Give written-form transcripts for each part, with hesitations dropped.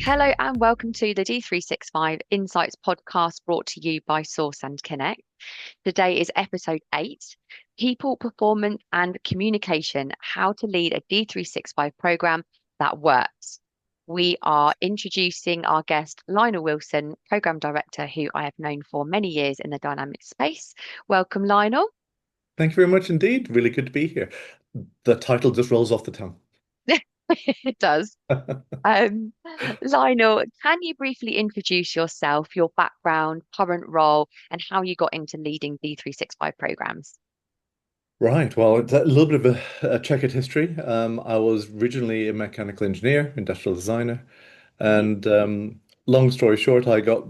Hello and welcome to the D365 Insights podcast brought to you by Source and Connect. Today is episode 8, People, Performance and Communication, How to Lead a D365 program that works. We are introducing our guest, Lionel Wilson, program director, who I have known for many years in the dynamics space. Welcome, Lionel. Thank you very much indeed. Really good to be here. The title just rolls off the tongue. It does. Um, Lionel, can you briefly introduce yourself, your background, current role, and how you got into leading D365 programs? Right. Well, it's a little bit of a checkered history. I was originally a mechanical engineer, industrial designer, Mhm, and long story short, I got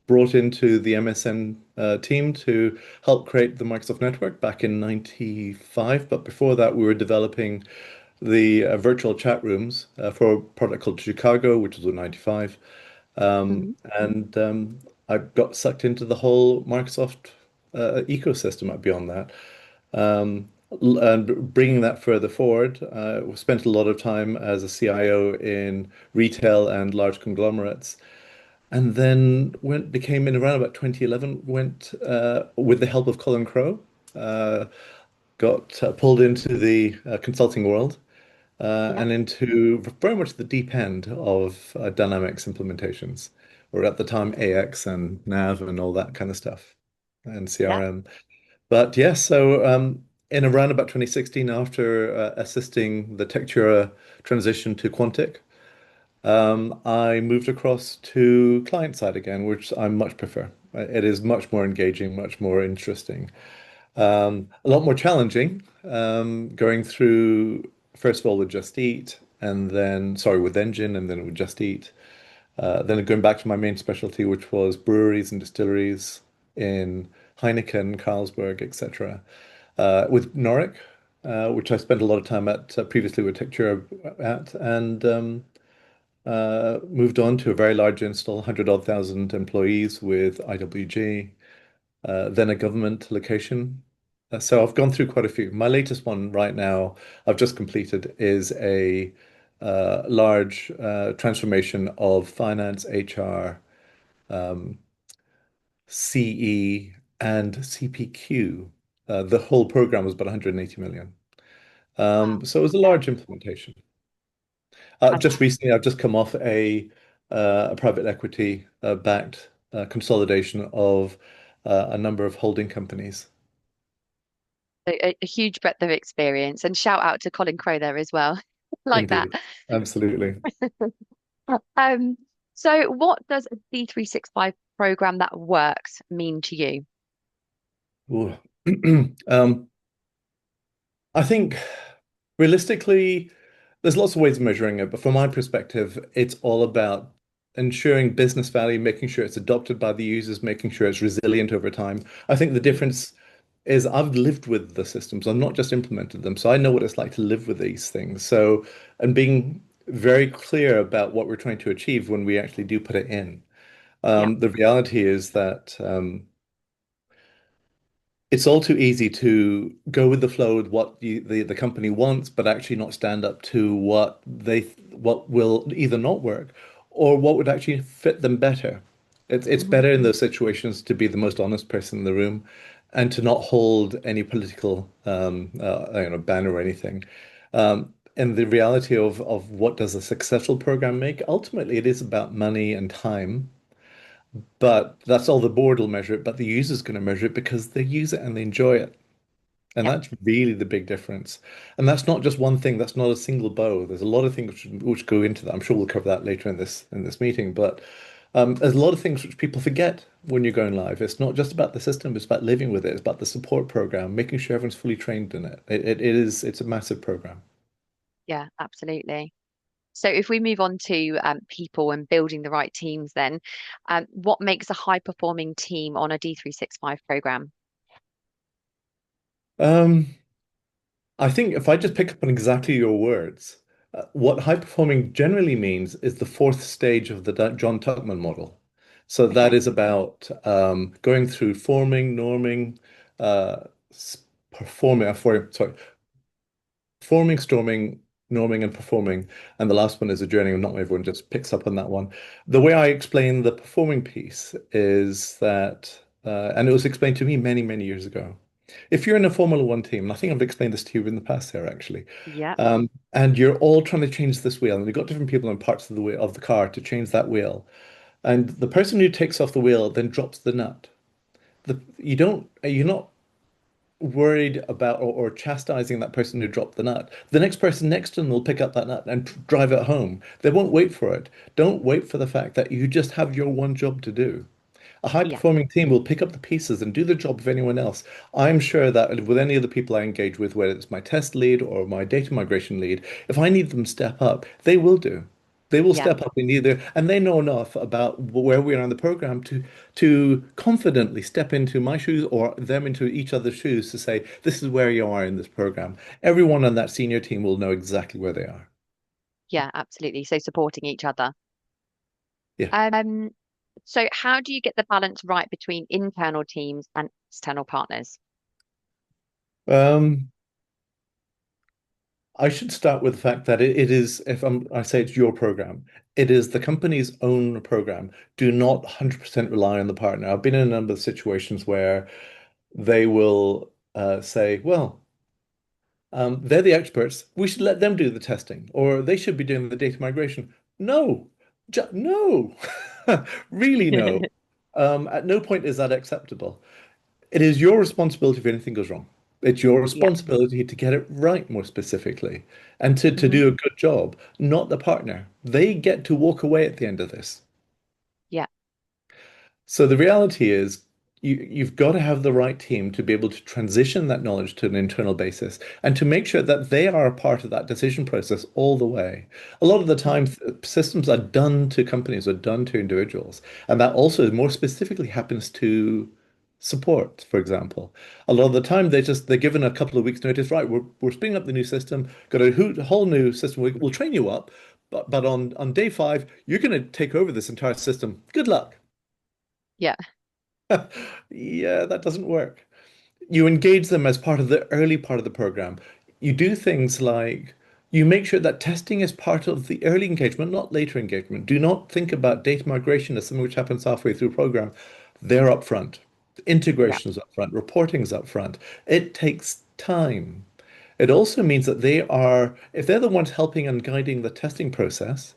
brought into the MSN team to help create the Microsoft Network back in '95. But before that, we were developing the virtual chat rooms for a product called Chicago, which was in '95. Um, mhm. and I got sucked into the whole Microsoft ecosystem beyond that. And bringing that further forward, we spent a lot of time as a CIO in retail and large conglomerates. And then went became in around about 2011, went with the help of Colin Crowe, uh, got pulled into the consulting world Yeah, and into very much the deep end of Dynamics implementations, or at the time AX and Nav and all that kind of stuff, and yeah. CRM. But yes, so in around about 2016, after assisting the Tectura transition to Quantic, I moved across to client side again, which I much prefer. It is much more engaging, much more interesting. A lot more challenging, going through first of all with Just Eat, and then sorry with Engine, and then with Just Eat. Then going back to my main specialty, which was breweries and distilleries in Heineken, Carlsberg, etc. With Noric, which I spent a lot of time at previously with Tectura at, and moved on to a very large install, 100 odd thousand employees with IWG, then a government location. So I've gone through quite a few. My latest one right now, I've just completed, is a large transformation of finance, HR, CE, and CPQ. The whole program was about 180 million. Wow. So it was a Yeah. large implementation. Just Fantastic. recently, I've just come off a private equity backed consolidation of a number of holding companies. A huge breadth of experience, and shout out to Colin Crowe there as well. Like that. Indeed, absolutely. Um, so what does a D365 program that works mean to you? Ooh. Um, I think realistically, there's lots of ways of measuring it, but from my perspective, it's all about ensuring business value, making sure it's adopted by the users, making sure it's resilient over time. I think the difference is I've lived with the systems. I've not just implemented them, so I know what it's like to live with these things. So, and being very clear about what we're trying to achieve when we actually do put it in. Yeah. The reality is that it's all too easy to go with the flow with what the company wants, but actually not stand up to what will either not work or what would actually fit them better. It's Hmm. better in those situations to be the most honest person in the room and to not hold any political banner or anything. And the reality of what does a successful program make? Ultimately, it is about money and time. But that's all the board will measure it, but the user's going to measure it because they use it and they enjoy it. And Yeah. that's really the big difference. And that's not just one thing, that's not a single bow. There's a lot of things which go into that. I'm sure we'll cover that later in this meeting, but there's a lot of things which people forget when you're going live. It's not just about the system, it's about living with it, it's about the support program, making sure everyone's fully trained in it. It's a massive program. Yeah, absolutely. So if we move on to people and building the right teams, then what makes a high performing team on a D365 program? Um, I think if I just pick up on exactly your words, what high performing generally means is the fourth stage of the John Tuckman model. So that Okay. is about going through forming, norming, uh, s- performing, sorry, forming, storming, norming and performing, and the last one is adjourning, and not everyone just picks up on that one. The way I explain the performing piece is that, and it was explained to me many, many years ago. If you're in a Formula One team, and I think I've explained this to you in the past there actually, Yeah. and you're all trying to change this wheel, and you've got different people in parts of the wheel of the car to change that wheel, and the person who takes off the wheel then drops the nut. You're not worried about or chastising that person who dropped the nut. The next person next to them will pick up that nut and drive it home. They won't wait for it. Don't wait for the fact that you just have your one job to do. A Yeah. high-performing team will pick up the pieces and do the job of anyone else. I'm sure that with any of the people I engage with, whether it's my test lead or my data migration lead, if I need them to step up, they will do. They will Yeah. step up in either, and they know enough about where we are in the program to confidently step into my shoes or them into each other's shoes to say, this is where you are in this program. Everyone on that senior team will know exactly where they are. Yeah, absolutely. So supporting each other. Yeah. Um, so how do you get the balance right between internal teams and external partners? Um, I should start with the fact that it is, I say it's your program, it is the company's own program. Do not 100% rely on the partner. I've been in a number of situations where they will say, well, they're the experts. We should let them do the testing, or they should be doing the data migration. No, no, really no. At no point is that acceptable. It is your responsibility if anything goes wrong. It's your Yeah. responsibility to get it right more specifically and to Hmm. do a good job, not the partner. They get to walk away at the end of this. Yeah. So the reality is you've got to have the right team to be able to transition that knowledge to an internal basis and to make sure that they are a part of that decision process all the way. A lot of the Hmm. time, systems are done to companies or done to individuals. And that also more specifically happens to support, for example. A lot of the time they're given a couple of weeks notice, right, we're spinning up the new system, got a whole new system, we'll train you up, but on day five, you're going to take over this entire system. Good luck. Yeah. Yeah, that doesn't work. You engage them as part of the early part of the program. You do things like you make sure that testing is part of the early engagement, not later engagement. Do not think about data migration as something which happens halfway through program. They're up front. Yeah. Integration's up front. Reporting's up front. It takes time. It also means that if they're the ones helping and guiding the testing process,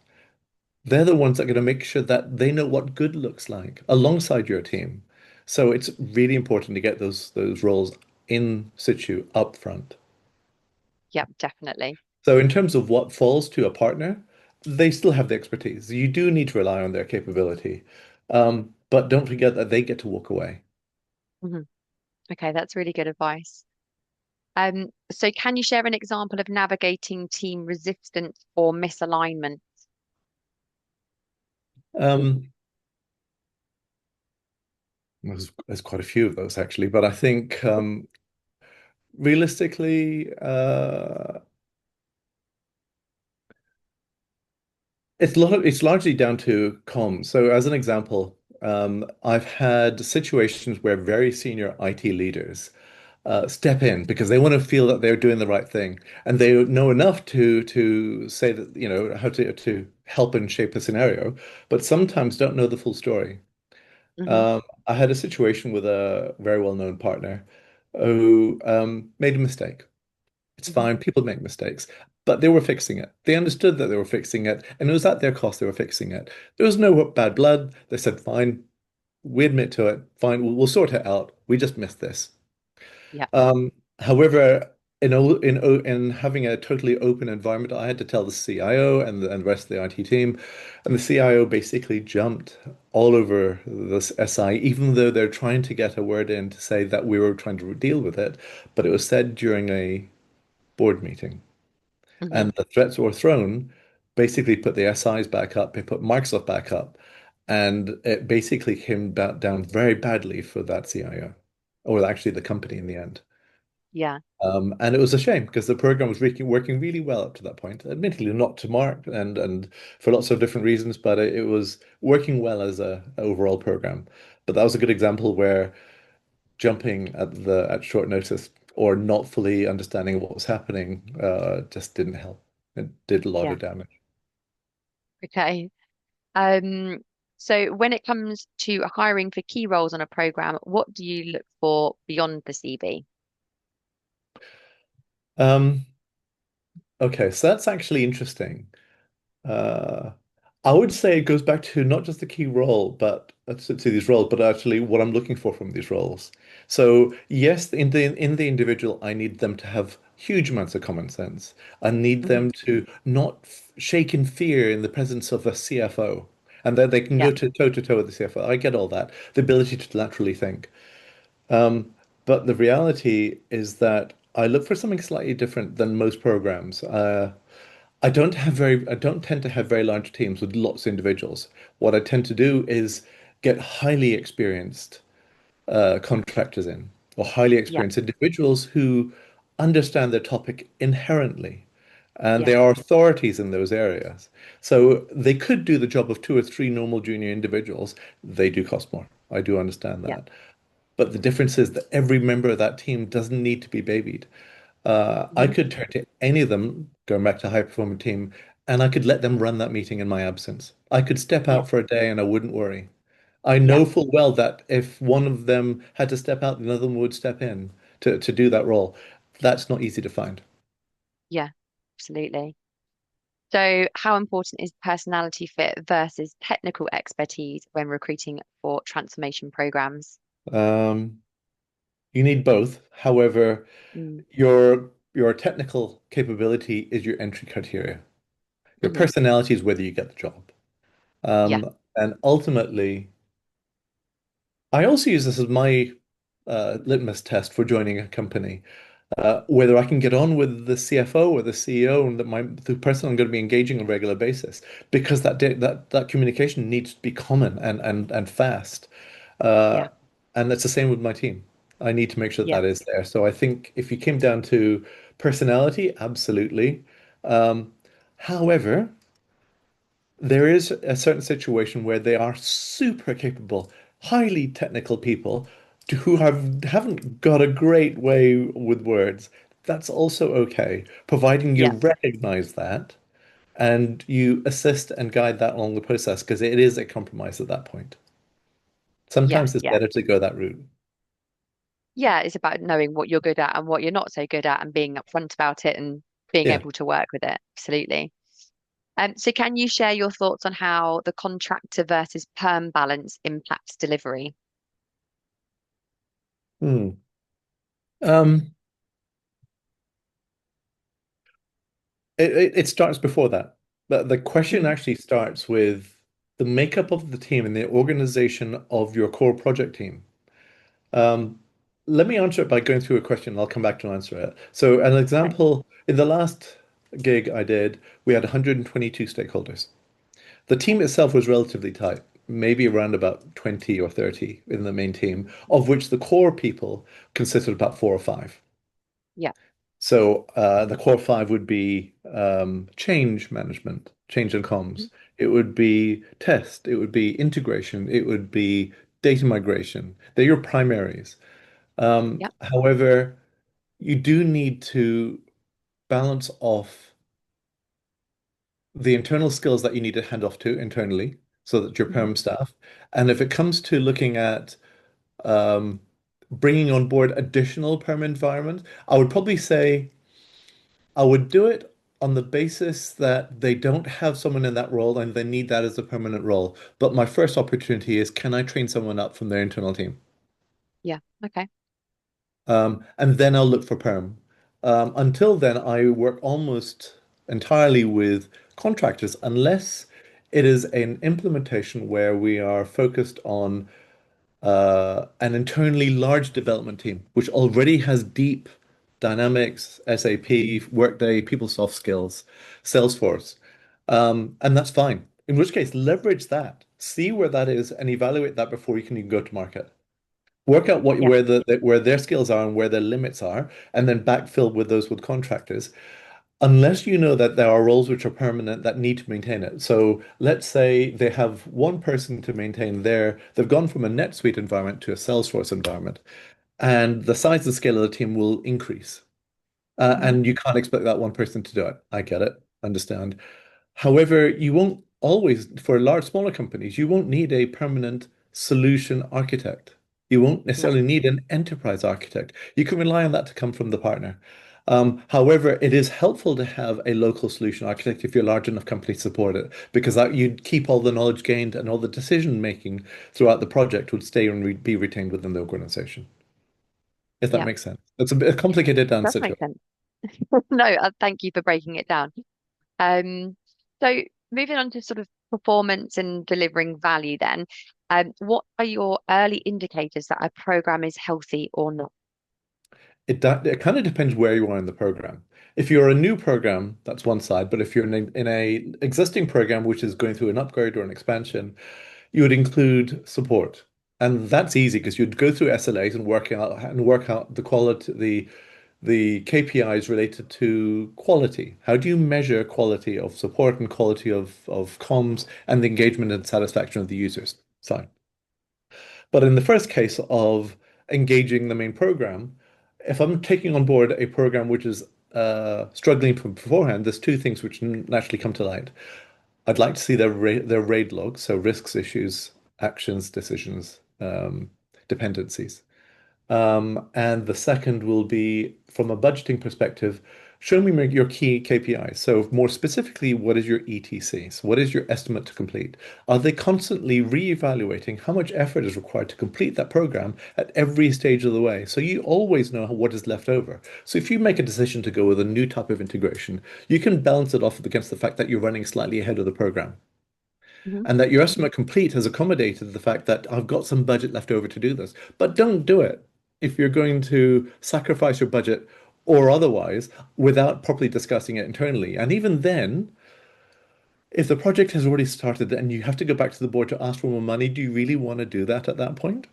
they're the ones that are going to make sure that they know what good looks like alongside your team. So it's really important to get those roles in situ up front. Yeah, definitely. So in terms of what falls to a partner, they still have the expertise. You do need to rely on their capability. But don't forget that they get to walk away. Hmm. Okay, that's really good advice. So can you share an example of navigating team resistance or misalignment? Um, there's quite a few of those actually, but I think realistically, it's largely down to comms. So as an example, I've had situations where very senior IT leaders step in because they want to feel that they're doing the right thing, and they know enough to say that, how to help and shape a scenario, but sometimes don't know the full story. Hmm. I had a situation with a very well-known partner who made a mistake. It's Hmm. fine. People make mistakes, but they were fixing it. They understood that they were fixing it, and it was at their cost they were fixing it. There was no bad blood. They said, fine, we admit to it. Fine, we'll sort it out. We just missed this. Yeah. However, in having a totally open environment, I had to tell the CIO and the rest of the IT team, and the CIO basically jumped all over this SI, even though they're trying to get a word in to say that we were trying to deal with it, but it was said during a board meeting. Hmm. And the threats were thrown, basically put the SIs back up, they put Microsoft back up, and it basically came down very badly for that CIO, or actually the company in the end. Yeah. And it was a shame because the program was working really well up to that point. Admittedly, not to mark and for lots of different reasons, but it was working well as a overall program. But that was a good example where jumping at short notice or not fully understanding what was happening just didn't help. It did a lot Yeah. of damage. Okay. Um, so when it comes to hiring for key roles on a program, what do you look for beyond the CV? Um, okay, so that's actually interesting. Uh, I would say it goes back to not just the key role, but to these roles, but actually what I'm looking for from these roles. So yes, in the individual, I need them to have huge amounts of common sense. I need Hmm. them to not shake in fear in the presence of a CFO, and that they can Yeah. go to toe to toe with the CFO. I get all that. The ability to laterally think. Um, but the reality is that I look for something slightly different than most programs. I don't tend to have very large teams with lots of individuals. What I tend to do is get highly experienced contractors in, or highly Yeah. experienced individuals who understand their topic inherently, and Yeah. they are authorities in those areas. So they could do the job of two or three normal junior individuals. They do cost more. I do understand Yeah. that. But the difference is that every member of that team doesn't need to be babied. I Hmm. could turn to any of them, going back to high performing team, and I could let them run that meeting in my absence. I could step Yeah. out for a day and I wouldn't worry. I Yeah. know full well that if one of them had to step out, the other one would step in to do that role. That's not easy to find. Yeah. Absolutely. So, how important is personality fit versus technical expertise when recruiting for transformation programs? Um, you need both. However, Mm. your technical capability is your entry criteria. Your Hmm. personality is whether you get the job. Yeah. And ultimately, I also use this as my litmus test for joining a company. Whether I can get on with the CFO or the CEO and the person I'm going to be engaging on a regular basis, because that communication needs to be common and fast. Uh, Yeah. and that's the same with my team. I need to make sure that Yeah. that is there. So I think if you came down to personality, absolutely. Um, However, there is a certain situation where they are super capable, highly technical people who haven't got a great way with words. That's also okay, providing you Yeah. recognize that and you assist and guide that along the process because it is a compromise at that point. Yeah. Sometimes it's Yeah. better to go that route. Yeah. It's about knowing what you're good at and what you're not so good at and being upfront about it and being Yeah. able to work with it. Absolutely. So can you share your thoughts on how the contractor versus perm balance impacts delivery? Hmm. Um, it starts before that. But the question Hmm. actually starts with the makeup of the team and the organization of your core project team. Um, Let me answer it by going through a question. I'll come back to answer it. So, an Okay. example, in the last gig I did, we had 122 stakeholders. The Okay. team itself was relatively tight, maybe around about 20 or 30 in the main team, of which the core people consisted of about four or five. Yeah. So, the core five would be change management, change and Mhm. comms. It would be test. It would be integration. It would be data migration. They're your primaries. Yeah. However, you do need to balance off the internal skills that you need to hand off to internally so that your Hmm. perm staff. And if it comes to looking at um, bringing on board additional perm environment, I would probably say I would do it on the basis that they don't have someone in that role and they need that as a permanent role. But my first opportunity is, can I train someone up from their internal team? Yeah. Okay. And then I'll look for perm. Until then, I work almost entirely with contractors, unless it is an implementation where we are focused on an internally large development team, which already has deep Dynamics, SAP, Workday, PeopleSoft skills, Salesforce. And that's fine. In which case, leverage that, see where that is, and evaluate that before you can even go to market. Work out Yeah. where their skills are and where their limits are, and then backfill with those with contractors. Unless you know that there are roles which are permanent that need to maintain it. So let's say they have one person to maintain they've gone from a NetSuite environment to a Salesforce environment, and the size and scale of the team will increase. Hmm. And you can't expect that one person to do it. I get it. understand. However, you won't always, for large, smaller companies, you won't need a permanent solution architect. You won't Yeah, necessarily need an enterprise architect. You can rely on that to come from the partner. However, it is helpful to have a local solution architect if you're a large enough company to support it, because that you'd keep all the knowledge gained and all the decision making throughout the project would stay and be retained within the organization, if that yeah, makes sense. It's a bit complicated does answer to make it. sense. No, thank you for breaking it down. Um, so moving on to sort of performance and delivering value then, what are your early indicators that a program is healthy or not? It kind of depends where you are in the program. If you're a new program, that's one side. But if you're in a existing program which is going through an upgrade or an expansion, you would include support, and that's easy because you'd go through SLAs and work out the quality, the KPIs related to quality. How do you measure quality of support and quality of comms and the engagement and satisfaction of the users? Fine. But in the first case of engaging the main program, if I'm taking on board a program which is struggling from beforehand, there's two things which naturally come to light. I'd like to see their RAID logs, so risks, issues, actions, decisions, dependencies. And the second will be from a budgeting perspective, show me your key KPIs. So more specifically, what is your ETC? So what is your estimate to complete? Are they constantly re-evaluating how much effort is required to complete that program at every stage of the way? So you always know what is left over. So if you make a decision to go with a new type of integration, you can balance it off against the fact that you're running slightly ahead of the program Hmm. and that your estimate complete has accommodated the fact that I've got some budget left over to do this. But don't do it if you're going to sacrifice your budget or otherwise without properly discussing it internally. And even then, if the project has already started and you have to go back to the board to ask for more money, do you really want to do that at that point?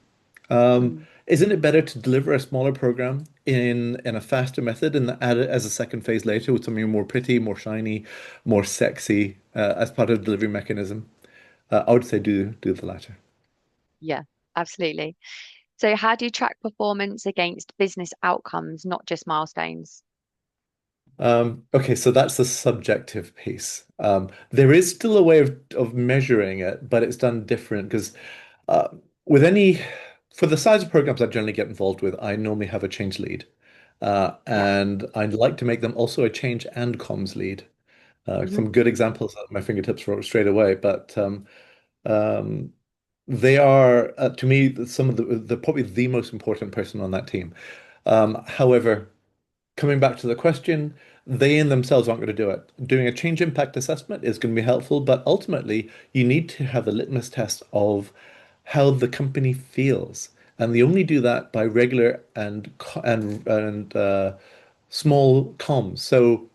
Mm. Isn't it better to deliver a smaller program in a faster method and add it as a second phase later with something more pretty, more shiny, more sexy as part of the delivery mechanism? I would say do the latter. Yeah, absolutely. So how do you track performance against business outcomes, not just milestones? Okay, so that's the subjective piece. There is still a way of measuring it, but it's done different because uh, with any, for the size of programs I generally get involved with, I normally have a change lead. Yeah. And I'd like to make them also a change and comms lead. Hmm. Some good examples at my fingertips straight away, but um, they are, to me, some of the probably the most important person on that team. However, coming back to the question, they in themselves aren't going to do it. Doing a change impact assessment is going to be helpful, but ultimately, you need to have a litmus test of how the company feels, and they only do that by regular and small comms. So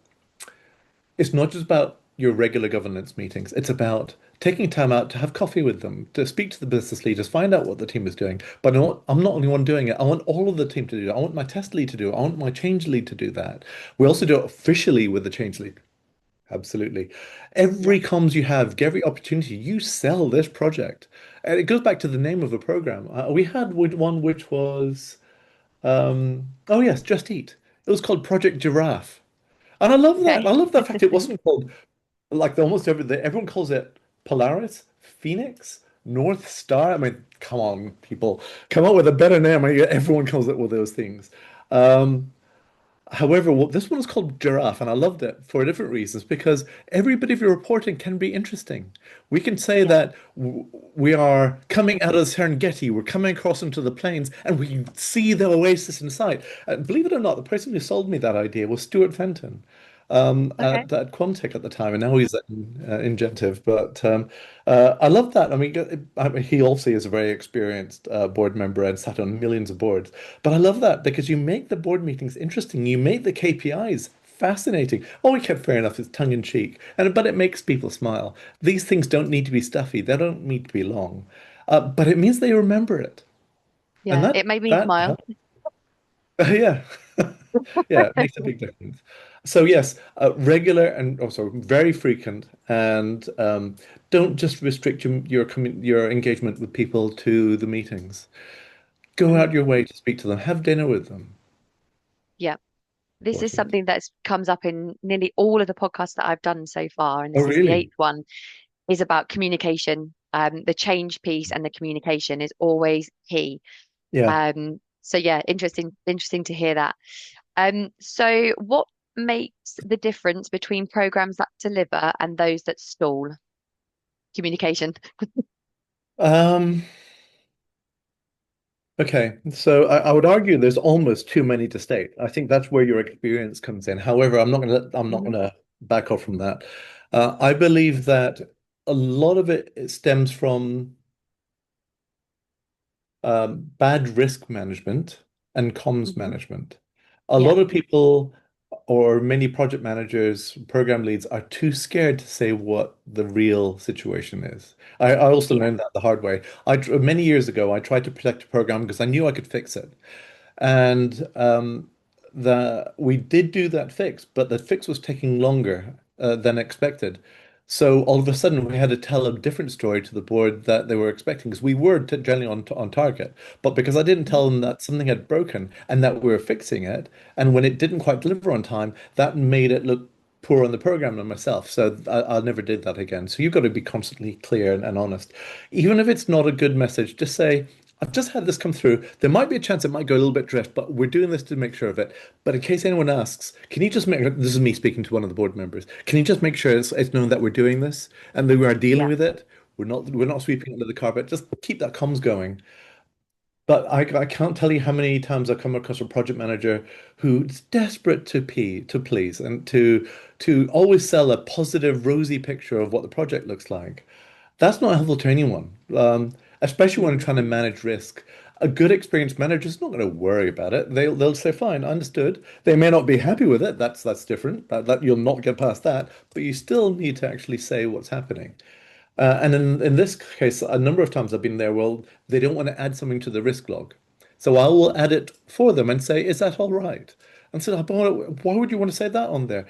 it's not just about your regular governance meetings. It's about taking time out to have coffee with them, to speak to the business leaders, find out what the team is doing. But I'm not the only one doing it. I want all of the team to do it. I want my test lead to do it. I want my change lead to do that. We also do it officially with the change lead. Absolutely. Yeah. Every comms you have, every opportunity, you sell this project. And it goes back to the name of the program. We had one which was, oh yes, Just Eat. It was called Project Giraffe. And I love that. I Okay. love the fact it wasn't called like the, almost everyone calls it Polaris, Phoenix, North Star. I mean, come on, people, come up with a better name. I mean, everyone calls it with those things. Um, However, this one is called Giraffe, and I loved it for different reasons because every bit of your reporting can be interesting. We can say Yeah. that we are coming out of the Serengeti, we're coming across into the plains, and we see the oasis in sight. And believe it or not, the person who sold me that idea was Stuart Fenton Okay. at Quantec at the time, and now he's at Ingentive. But I love that. I mean, he also is a very experienced board member and sat on millions of boards. But I love that because you make the board meetings interesting. You make the KPIs fascinating. Oh, we kept fair enough. It's tongue in cheek, and but it makes people smile. These things don't need to be stuffy. They don't need to be long, but it means they remember it, and Yeah. It made me that smile. helps. Yeah. Yeah, it makes a big difference. So yes, regular and also very frequent, and don't just restrict your engagement with people to the meetings. Go Hmm. out your way to speak to them. Have dinner with them. Yeah. This is fortunate. something that's comes up in nearly all of the podcasts that I've done so far, and Oh, this is the really? eighth one, is about communication. The change piece and the communication is always key. Yeah. So yeah, interesting to hear that. So what makes the difference between programs that deliver and those that stall? Communication. Um, okay. So I would argue there's almost too many to state. I think that's where your experience comes in. However, I'm not Hmm. gonna back off from that. I believe that a lot of it stems from bad risk management and comms Hmm. management. A Yeah, lot of people or many project managers, program leads are too scared to say what the real situation is. I also yeah. learned that the hard way. Many years ago, I tried to protect a program because I knew I could fix it. And we did do that fix, but the fix was taking longer than expected. So all of a sudden, we had to tell a different story to the board that they were expecting, because we were generally on target. But because I didn't Mhm. tell them that something had broken and that we were fixing it, and when it didn't quite deliver on time, that made it look poor on the program and myself. So I never did that again. So you've got to be constantly clear and honest. Even if it's not a good message, just say, I've just had this come through. There might be a chance it might go a little bit drift, but we're doing this to make sure of it. But in case anyone asks, can you just make, this is me speaking to one of the board members, can you just make sure it's known that we're doing this and that we are dealing Yeah. with it? We're not sweeping under the carpet. Just keep that comms going. But I can't tell you how many times I've come across a project manager who's desperate to please and to always sell a positive, rosy picture of what the project looks like. That's not helpful to anyone, especially when Mm. trying to manage risk. A good experienced manager is not going to worry about it. They'll say, "Fine, understood." They may not be happy with it. That's different. That you'll not get past that. But you still need to actually say what's happening. And in this case, a number of times I've been there. Well, they don't want to add something to the risk log, so I will add it for them and say, "Is that all right?" And so, why would you want to say that on there?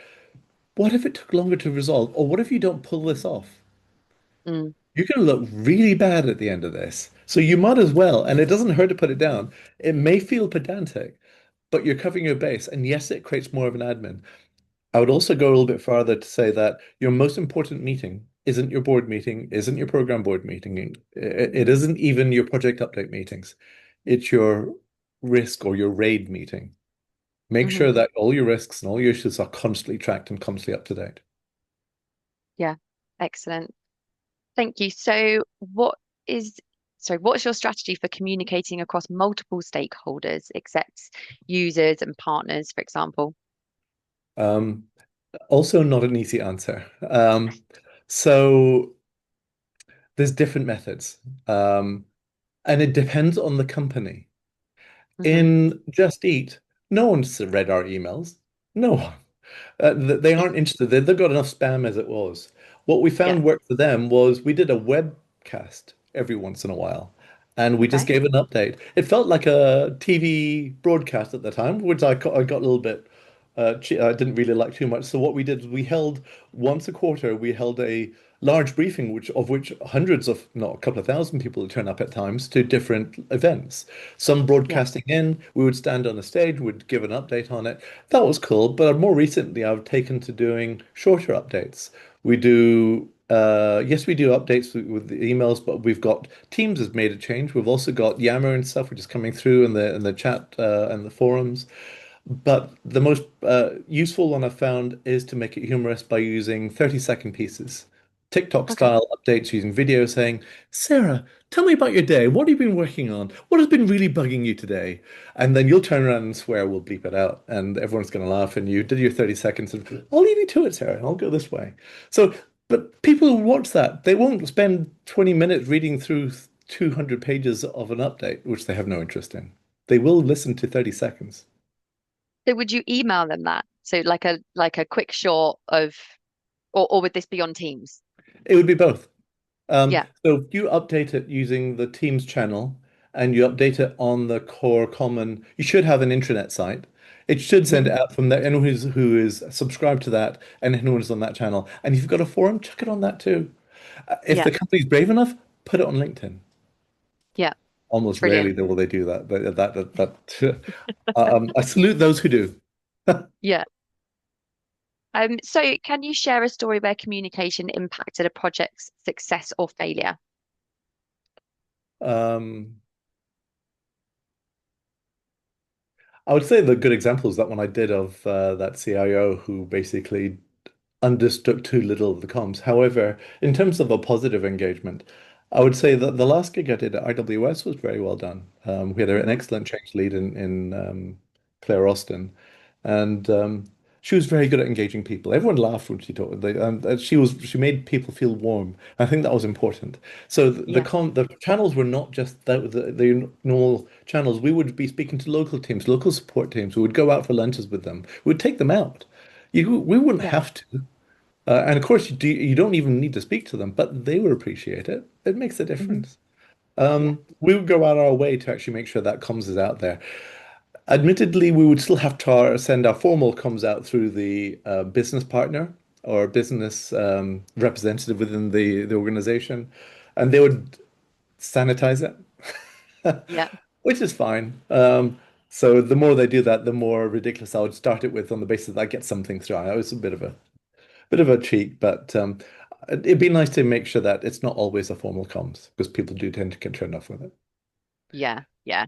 What if it took longer to resolve, or what if you don't pull this off? Mm. You're going to look really bad at the end of this. So you might as well, and it doesn't hurt to put it down. It may feel pedantic, but you're covering your base. And yes, it creates more of an admin. I would also go a little bit farther to say that your most important meeting isn't your board meeting, isn't your program board meeting. It isn't even your project update meetings. It's your risk or your raid meeting. Make Hmm. sure that all your risks and all your issues are constantly tracked and constantly up to date. Yeah. Excellent. Thank you. So is, what's your strategy for communicating across multiple stakeholders, except users and partners, for example? Um, Also, not an easy answer. So there's different methods, um, and it depends on the company. Hmm. In Just Eat, no one's read our emails. No one. They aren't interested. They've got enough spam as it was. What we Yeah. found worked for them was we did a webcast every once in a while, and we just Okay. gave an update. It felt like a TV broadcast at the time, which I got a little bit I didn't really like too much. So what we did is we held once a quarter, we held a large briefing, which hundreds of, not a couple of thousand people would turn up at times to different events. Some Yeah. broadcasting in, we would stand on the stage, would give an update on it. That was cool. But more recently, I've taken to doing shorter updates. Yes, we do updates with the emails, but we've got Teams has made a change. We've also got Yammer and stuff, which is coming through in the chat and the forums. But the most useful one I've found is to make it humorous by using 30-second pieces. TikTok Okay. style updates using video saying, Sarah, tell me about your day. What have you been working on? What has been really bugging you today? And then you'll turn around and swear, we'll bleep it out. And everyone's going to laugh. And you did your 30 seconds. And I'll leave you to it, Sarah. I'll go this way. So, but people who watch that, they won't spend 20 minutes reading through 200 pages of an update, which they have no interest in. They will listen to 30 seconds. So would you email them that? So like a quick short of, or would this be on Teams? It would be both. Yeah. So you update it using the Teams channel and you update it on the core common. You should have an intranet site. It should send it Hmm. out from there. Anyone who is subscribed to that and anyone who's on that channel. And if you've got a forum, chuck it on that too. If Yeah. the company's brave enough, put it on LinkedIn. Yeah. Almost rarely Brilliant. will they do that. I salute those who do. Yeah. So can you share a story where communication impacted a project's success or failure? Um, I would say the good example is that one I did of that CIO who basically understood too little of the comms. However, in terms of a positive engagement, I would say that the last gig I did at IWS was very well done. We had an Hmm. excellent change lead in Claire Austin, and she was very good at engaging people. Everyone laughed when she talked. She made people feel warm. I think that was important. So Yeah. the channels were not just the normal channels. We would be speaking to local teams, local support teams. We would go out for lunches with them. We would take them out. We wouldn't Yeah. have to. And of course, you don't even need to speak to them, but they will appreciate it. It makes a Hmm. difference. Yeah. We would go out our way to actually make sure that comms is out there. Admittedly, we would still have to send our formal comms out through the business partner or business representative within the organization, and they would sanitize it, Yeah. which is fine. So the more they do that, the more ridiculous I would start it with on the basis that I get something through. I was a bit of a cheat, but it'd be nice to make sure that it's not always a formal comms because people do tend to get turned off with it. Yeah. Yeah.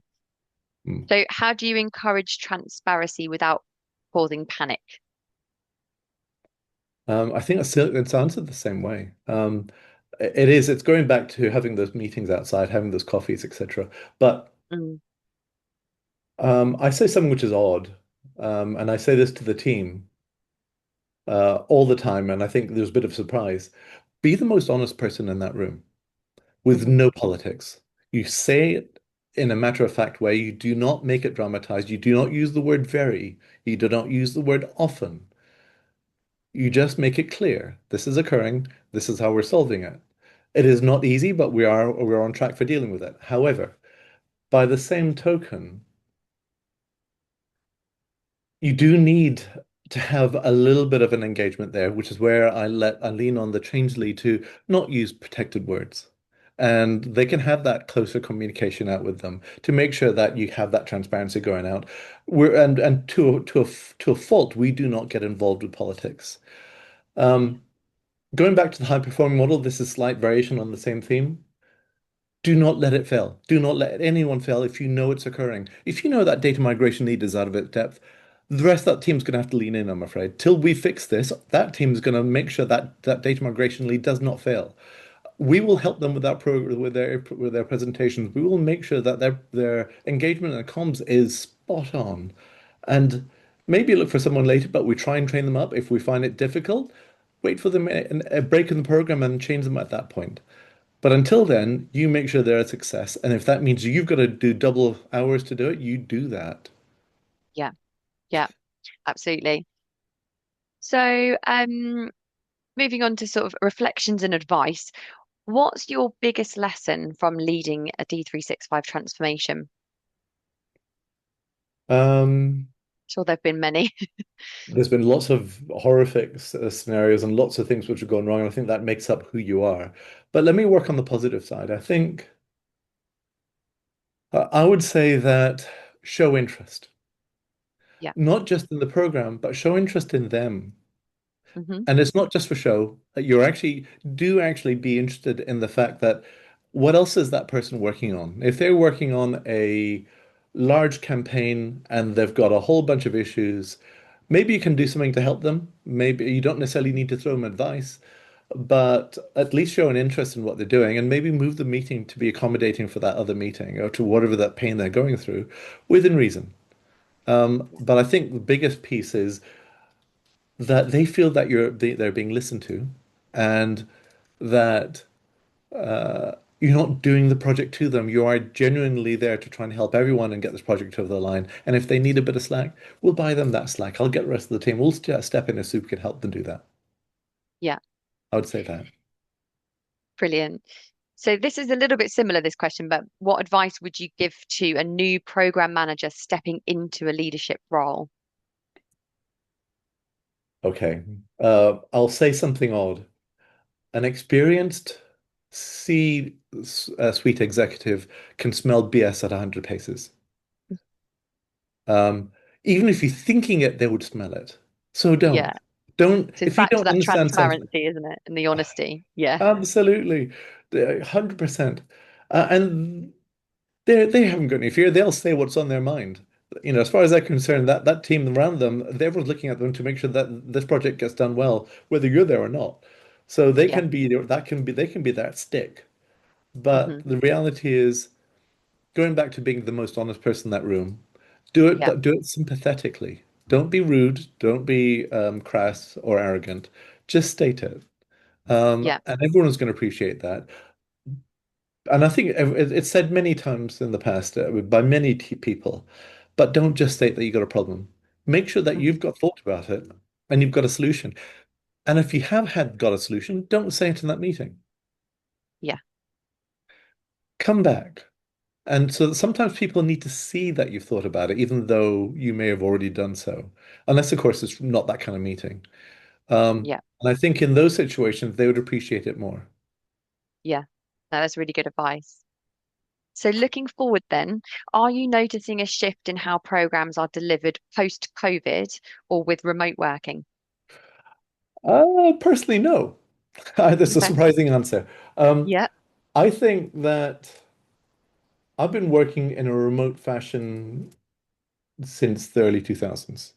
Mm. So how do you encourage transparency without causing panic? I think it's answered the same way. It's going back to having those meetings outside, having those coffees, etc. But Mm, I say something which is odd, and I say this to the team all the time, and I think there's a bit of surprise. Be the most honest person in that room with hmm. no politics. You say it in a matter of fact way. You do not make it dramatized. You do not use the word very. You do not use the word often. You just make it clear. This is occurring. This is how we're solving it. It is not easy, but we're on track for dealing with it. However, by the same token, you do need to have a little bit of an engagement there, which is where I lean on the change lead to not use protected words. And they can have that closer communication out with them to make sure that you have that transparency going out. And to a fault, we do not get involved with politics. Yeah. Um, Going back to the high performing model, this is slight variation on the same theme. Do not let it fail. Do not let anyone fail if you know it's occurring. If you know that data migration lead is out of its depth, the rest of that team's going to have to lean in, I'm afraid. Till we fix this, that team is going to make sure that that data migration lead does not fail. We will help them with that program, with their presentations. We will make sure that their engagement and comms is spot on. And maybe look for someone later, but we try and train them up. If we find it difficult, wait for them a break in the program and change them at that point. But until then, you make sure they're a success. And if that means you've got to do double hours to do it, you do that. Yeah. Yeah. Absolutely. So, moving on to sort of reflections and advice, what's your biggest lesson from leading a D365 transformation? Um, Sure, there've been many. there's been lots of horrific scenarios and lots of things which have gone wrong. And I think that makes up who you are. But let me work on the positive side. I think I would say that show interest, Yeah. not just in the program, but show interest in them. Hmm. And it's not just for show. You're actually do actually be interested in the fact that what else is that person working on? If they're working on a large campaign and they've got a whole bunch of issues, maybe you can do something to help them. Maybe you don't necessarily need to throw them advice, but at least show an interest in what they're doing and maybe move the meeting to be accommodating for that other meeting or to whatever that pain they're going through within reason. But I think the biggest piece is that they feel that they're being listened to and that you're not doing the project to them. You are genuinely there to try and help everyone and get this project over the line. And if they need a bit of slack, we'll buy them that slack. I'll get the rest of the team. We'll step in as soup can help them do that. Yeah. I would say that. Brilliant. So this is a little bit similar, this question, but what advice would you give to a new program manager stepping into a leadership role? Okay. I'll say something odd. An experienced C-suite executive can smell BS at 100 paces. Um, Even if you're thinking it, they would smell it. So Yeah. don't, So it's if you back to don't that understand something, transparency, isn't it? And the honesty. Yeah. absolutely, 100%. And they haven't got any fear. They'll say what's on their mind. As far as they're concerned, that team around them, everyone's looking at them to make sure that this project gets done well, whether you're there or not. So Yeah. they can be that stick. But Hmm. the reality is, going back to being the most honest person in that room, Yeah. do it sympathetically. Don't be rude. Don't be crass or arrogant. Just state it. Yeah. And everyone's going to appreciate that. And I think it's said many times in the past by many people, but don't just state that you got a problem. Make sure that Hmm. you've got thought about it and you've got a solution. And if you have got a solution, don't say it in that meeting. Yeah. Come back. And so sometimes people need to see that you've thought about it, even though you may have already done so. Unless, of course, it's not that kind of meeting. Yeah. And I think in those situations, they would appreciate it more. Yeah. No, that's really good advice. So looking forward then, are you noticing a shift in how programs are delivered post-COVID or with remote working? Personally, no. That's a Okay. surprising answer. Um, Yeah. I think that I've been working in a remote fashion since the early 2000s.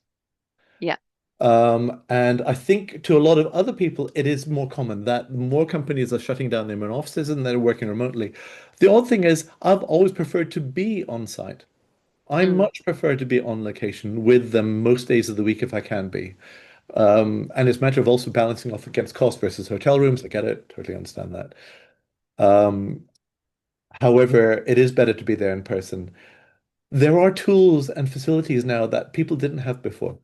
Yeah. And I think to a lot of other people, it is more common that more companies are shutting down their own offices and they're working remotely. The odd thing is, I've always preferred to be on site. I Mm, much prefer to be on location with them most days of the week if I can be. And it's a matter of also balancing off against cost versus hotel rooms. I get it, totally understand that. Um, However, it is better to be there in person. There are tools and facilities now that people didn't have before.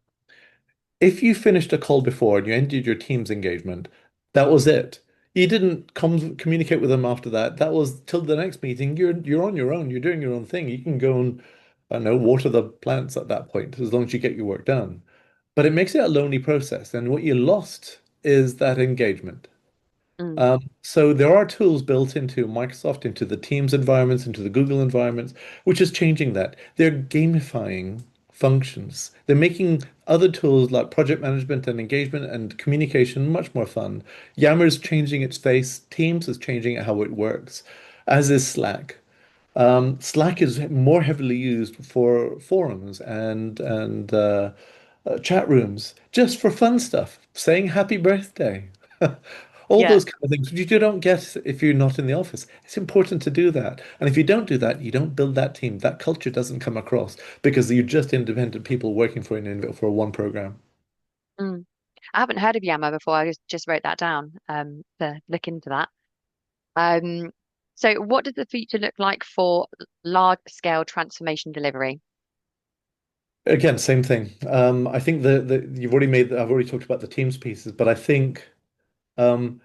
If you finished a call before and you ended your Teams engagement, that was it. You didn't communicate with them after that. That was till the next meeting. You're on your own. You're doing your own thing. You can go and, I don't know, water the plants at that point, as long as you get your work done. But it makes it a lonely process. And what you lost is that engagement. mm, So there are tools built into Microsoft, into the Teams environments, into the Google environments, which is changing that. They're gamifying functions. They're making other tools like project management and engagement and communication much more fun. Yammer's changing its face. Teams is changing how it works, as is Slack. Slack is more heavily used for forums and chat rooms, just for fun stuff, saying happy birthday, all yeah. those kind of things which you don't get if you're not in the office. It's important to do that, and if you don't do that, you don't build that team. That culture doesn't come across because you're just independent people working for one program. Mm. I haven't heard of Yammer before. I just wrote that down to look into that. Um, so what does the future look like for large scale transformation delivery? Again, same thing. I think the you've already made. I've already talked about the teams pieces, but I think um,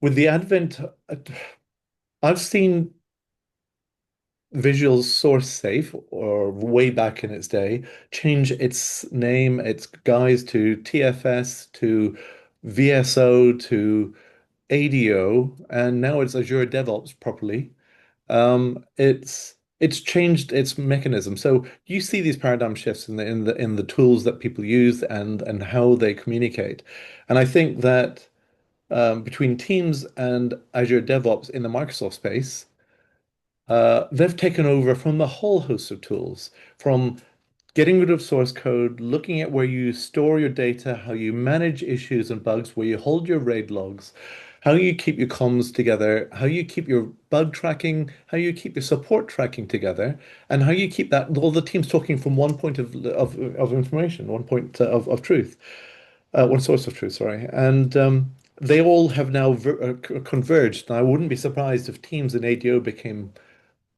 with the advent, I've seen Visual Source Safe, or way back in its day, change its name, its guise to TFS, to VSO, to ADO, and now it's Azure DevOps properly. It's changed its mechanism. So you see these paradigm shifts in the tools that people use and how they communicate. And I think that between Teams and Azure DevOps in the Microsoft space, they've taken over from a whole host of tools, from getting rid of source code, looking at where you store your data, how you manage issues and bugs, where you hold your RAID logs, how you keep your comms together, how you keep your bug tracking, how you keep your support tracking together, and how you keep that all the teams talking from one point of information, one point of truth, one source of truth, sorry. And they all have now converged. And I wouldn't be surprised if teams in ADO became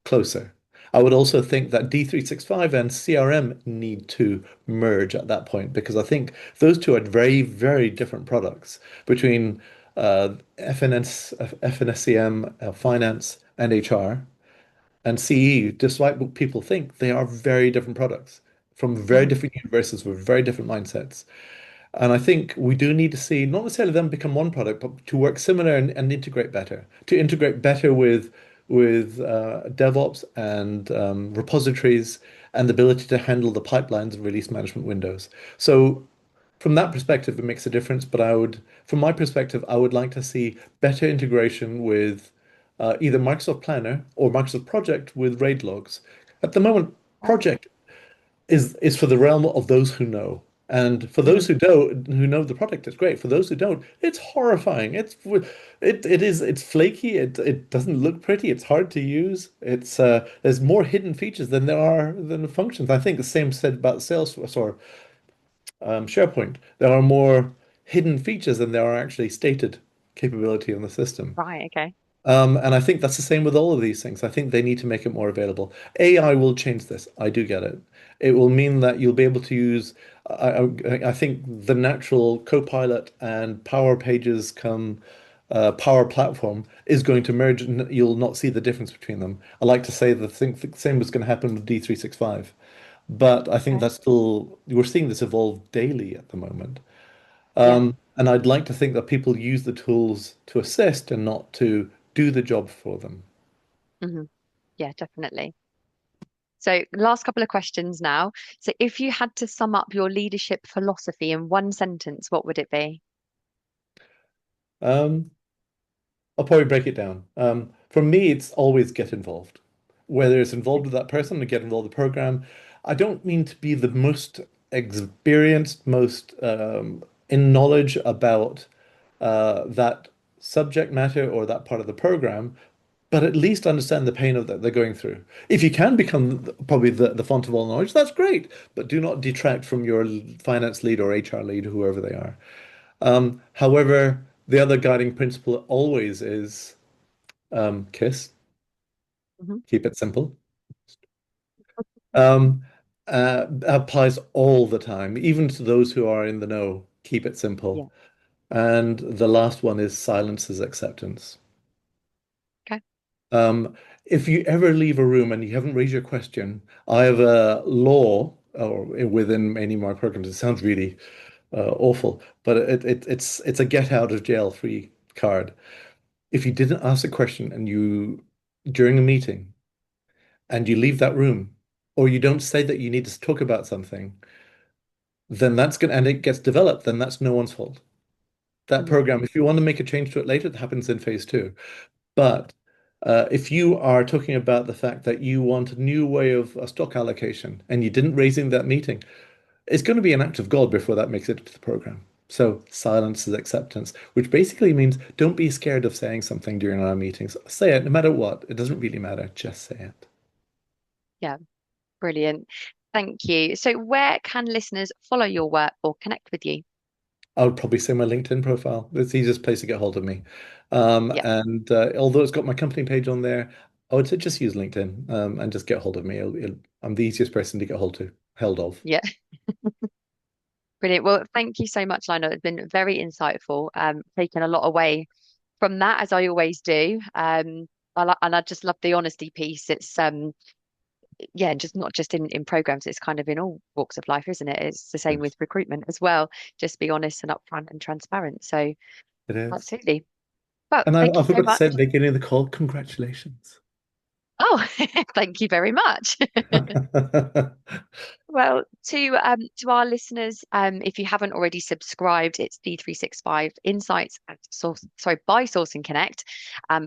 closer. I would also think that D365 and CRM need to merge at that point because I think those two are very, very different products between FNSCM, finance, and HR, and CE. Despite what people think, they are very different products from very Mm, different universes with very different mindsets. And I think we do need to see not necessarily them become one product, but to work similar and integrate better, to integrate better with DevOps and repositories and the ability to handle the pipelines and release management windows. So from that perspective, it makes a difference. But from my perspective, I would like to see better integration with either Microsoft Planner or Microsoft Project with RAID logs. At the moment, Oh. Project is for the realm of those who know. And for those Mhm. who don't, who know the product, it's great. For those who don't, it's horrifying. It's flaky. It doesn't look pretty. It's hard to use. It's there's more hidden features than the functions. I think the same said about Salesforce or SharePoint. There are more hidden features than there are actually stated capability on the system. Right, okay. And I think that's the same with all of these things. I think they need to make it more available. AI will change this. I do get it. It will mean that you'll be able to use, I think the natural Copilot and Power Pages come Power Platform is going to merge and you'll not see the difference between them. I like to say the same was going to happen with D365. But I think Okay. we're seeing this evolve daily at the moment. Yeah. And I'd like to think that people use the tools to assist and not to do the job for them. Hmm. Yeah, definitely. So, last couple of questions now. So, if you had to sum up your leadership philosophy in one sentence, what would it be? Um, I'll probably break it down. For me, it's always get involved. Whether it's involved with that person or get involved with the program, I don't mean to be the most experienced, most in knowledge about that subject matter or that part of the program, but at least understand the pain of that they're going through. If you can become probably the font of all knowledge, that's great, but do not detract from your finance lead or HR lead, whoever they are. However, the other guiding principle always is KISS, Hmm. keep it simple. Um, applies all the time, even to those who are in the know, keep it simple. Yeah. And the last one is silence is acceptance. Okay. Um, if you ever leave a room and you haven't raised your question, I have a law or within any of my programs. It sounds really awful, but it's a get out of jail free card. If you didn't ask a question and you during a meeting and you leave that room, or you don't say that you need to talk about something, then that's gonna and it gets developed, then that's no one's fault. That Hmm. program, if you want to make a change to it later, it happens in phase two. But if you are talking about the fact that you want a new way of stock allocation and you didn't raise in that meeting, it's going to be an act of God before that makes it to the program. So silence is acceptance, which basically means don't be scared of saying something during our meetings. Say it no matter what. It doesn't really matter. Just say it. Yeah, brilliant. Thank you. So, where can listeners follow your work or connect with you? I would probably say my LinkedIn profile. It's the easiest place to get hold of me. Yeah, And although it's got my company page on there, I would say just use LinkedIn and just get hold of me. I'm the easiest person to get held of. yeah, brilliant. Well, thank you so much, Lionel. It's been very insightful. Taken a lot away from that, as I always do. And I just love the honesty piece. It's yeah, just not just in programs, it's kind of in all walks of life, isn't it? It's the same Yes, with recruitment as well. Just be honest and upfront and transparent. So it is. absolutely. But And thank I you so forgot to much. say at the beginning of the call, congratulations. Oh, thank you very much. Well, to our listeners, if you haven't already subscribed, it's D365 Insights and Source, sorry, by Source and Connect,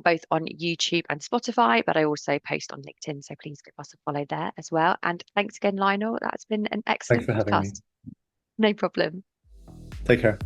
both on YouTube and Spotify, but I also post on LinkedIn, so please give us a follow there as well. And thanks again, Lionel. That's been an Thanks excellent for having me. podcast. No problem. Take care.